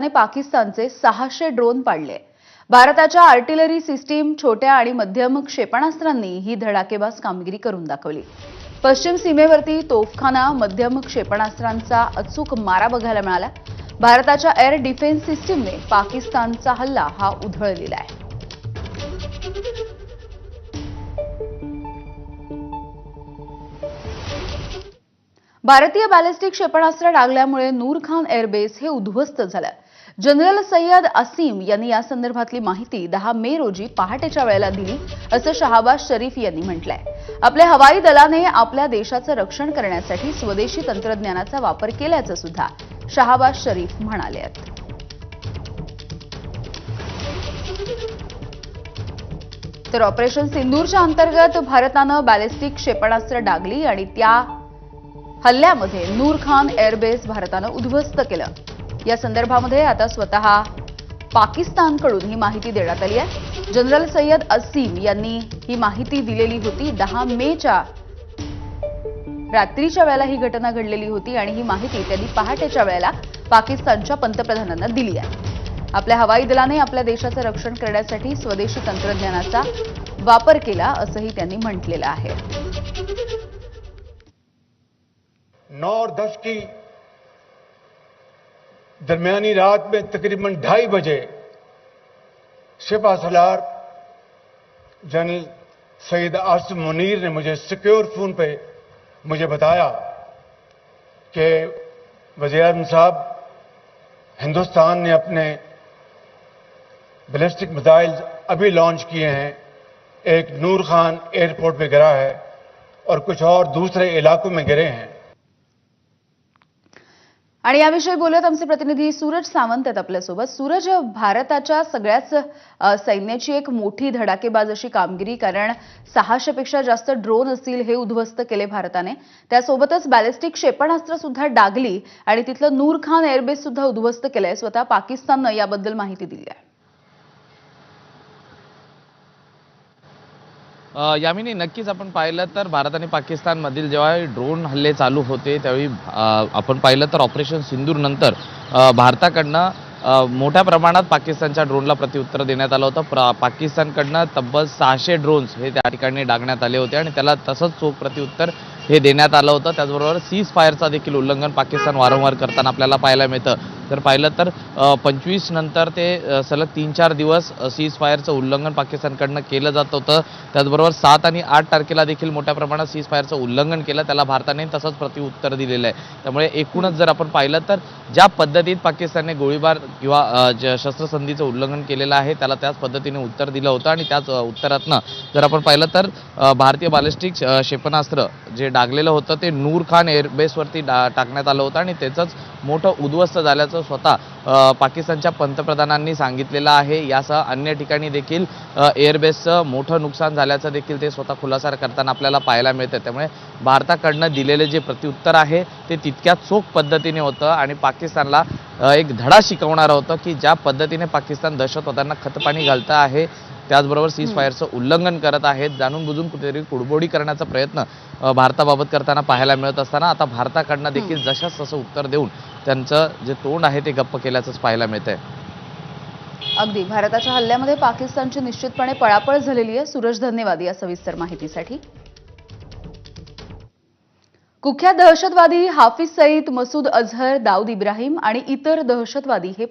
ने पाकिस्तानचे 600 ड्रोन पाडले। भारताच्या आर्टिलरी सिस्टीम, छोट्या आणि मध्यम क्षेपणास्त्रांनी ही धडाकेबाज कामगिरी करून दाखवली। पश्चिम सीमेवरती तोफखाना, मध्यम क्षेपणास्त्रांचा अचूक मारा बघायला मिळाला। भारताच्या एअर डिफेन्स सिस्टीमने पाकिस्तानचा हल्ला हा उधळलेला आहे। भारतीय बॅलिस्टिक क्षेपणास्त्र डागल्यामुळे नूर खान एअरबेस हे उद्ध्वस्त झालं। जनरल सय्यद असीम यांनी या संदर्भातली माहिती 10 मे रोजी पहाटेच्या वेळेला दिली, असं शहाबाज शरीफ यांनी म्हटलंय। आपल्या हवाई दलाने आपल्या देशाचं रक्षण करण्यासाठी स्वदेशी तंत्रज्ञानाचा वापर केल्याचं सुद्धा शहाबाज शरीफ म्हणाले आहेत। तर ऑपरेशन सिंदूरच्या अंतर्गत भारतानं बॅलिस्टिक क्षेपणास्त्र डागली आणि त्या हल्ल्यामध्ये नूर खान एअरबेस भारतानं उद्ध्वस्त केलं। या संदर्भामध्ये आता स्वतः पाकिस्तानकडून ही माहिती देण्यात आली आहे। जनरल सय्यद असीम यांनी ही माहिती दिलेली होती। 10 मेच्या रात्रीच्या वेळेला ही घटना घडलेली होती आणि ही माहिती त्यांनी पहाटेच्या वेळेला पाकिस्तानच्या पंतप्रधानांना दिली आहे। आपल्या हवाई दलाने आपल्या देशाचं रक्षण करण्यासाठी स्वदेशी तंत्रज्ञानाचा वापर केला, असंही त्यांनी म्हटलेलं आहे। 9 और 10 की दरमियानी रात में तकरीबन 2:30 बजे सिपह सलार जनरल सैयद आसिम मुनीर ने मुझे सिक्योर फोन पे मुझे बताया कि वज़ीर आज़म साहब, हिंदुस्तान ने अपने बैलिस्टिक मिसाइल अभी लॉन्च किए हैं। एक नूर खान एयरपोर्ट पे गिरा है और कुछ और दूसरे इलाकों में गिरे हैं। आणि याविषयी बोलत आमचे प्रतिनिधी सूरज सावंत आहेत आपल्यासोबत। सूरज, भारताच्या सगळ्याच सैन्याची एक मोठी धडाकेबाज अशी कामगिरी, कारण 600 पेक्षा जास्त ड्रोन असतील हे उद्ध्वस्त केले भारताने। त्यासोबतच बॅलिस्टिक क्षेपणास्त्र सुद्धा डागली आणि तिथलं नूर खान एअरबेस सुद्धा उद्ध्वस्त केलंय। स्वतः पाकिस्ताननं याबद्दल माहिती दिली आहे। यामिनी, नक्कीच आपण पाहिलं तर भारत आणि पाकिस्तानमधील जेव्हा ड्रोन हल्ले चालू होते त्यावेळी आपण पाहिलं तर ऑपरेशन सिंदूर नंतर भारताकडनं मोठ्या प्रमाणात पाकिस्तानच्या ड्रोनला प्रत्युत्तर देण्यात आलं होतं। पाकिस्तानकडनं तब्बल 600 ड्रोन्स हे त्या ठिकाणी डागण्यात आले होते आणि त्याला तसंच चोख प्रत्युत्तर हे देण्यात आलं होतं। त्याचबरोबर सीज फायरचा देखील उल्लंघन पाकिस्तान वारंवार करताना आपल्याला पाहायला मिळतं। तर पाहिलं तर 25 नंतर ते सलग 3-4 दिवस सीज फायरचं उल्लंघन पाकिस्तानकडनं केलं जात होतं। त्याचबरोबर 7 आणि 8 तारखेला देखील मोठ्या प्रमाणात सीज फायरचं उल्लंघन केलं, त्याला भारताने तसंच प्रत्युत्तर दिलेलं आहे। त्यामुळे एकूणच जर आपण पाहिलं तर ज्या पद्धतीत पाकिस्तानने गोळीबार किंवा शस्त्रसंधीचं उल्लंघन केलेलं आहे त्याला त्याच पद्धतीने उत्तर दिलं होतं आणि त्याच उत्तरातनं जर आपण पाहिलं तर भारतीय बॅलिस्टिक क्षेपणास्त्र जे डागलेलं होतं ते नूर खान एअरबेसवरती टाकण्यात आलं होतं आणि त्याचंच मोठं उद्ध्वस्त झाल्याचं स्वतः पाकिस्तानच्या पंतप्रधानांनी सांगितलेलं आहे। यासह अन्य ठिकाणी देखील एअरबेसचं मोठं नुकसान झाल्याचं देखील ते स्वतः खुलासा करताना आपल्याला पाहायला मिळतं। त्यामुळे भारताकडनं दिलेले जे प्रत्युत्तर आहे ते तितक्या चोख पद्धतीने होतं आणि पाकिस्तानला एक धडा शिकवणारं होतं की ज्या पद्धतीने पाकिस्तान दहशतवाद्यांना खतपाणी घालतं आहे, त्याचबरोबर सीज फायरचं उल्लंघन करत आहेत, जाणून बुजून कुठेतरी कुडबोडी करण्याचा प्रयत्न भारताबाबत करताना पाहायला मिळत असताना आता भारताकडनं देखील जशास तसं उत्तर देऊन त्यांचं जे तोंड आहे ते गप्प केल्याचंच पाहायला मिळतंय। अगदी भारताच्या हल्ल्यामध्ये पाकिस्तानची निश्चितपणे पळापळ झालेली आहे। सूरज, धन्यवाद या सविस्तर माहितीसाठी। कुख्यात दहशतवादी हाफिज सईद, मसूद अझहर, दाऊद इब्राहिम आणि इतर दहशतवादी हे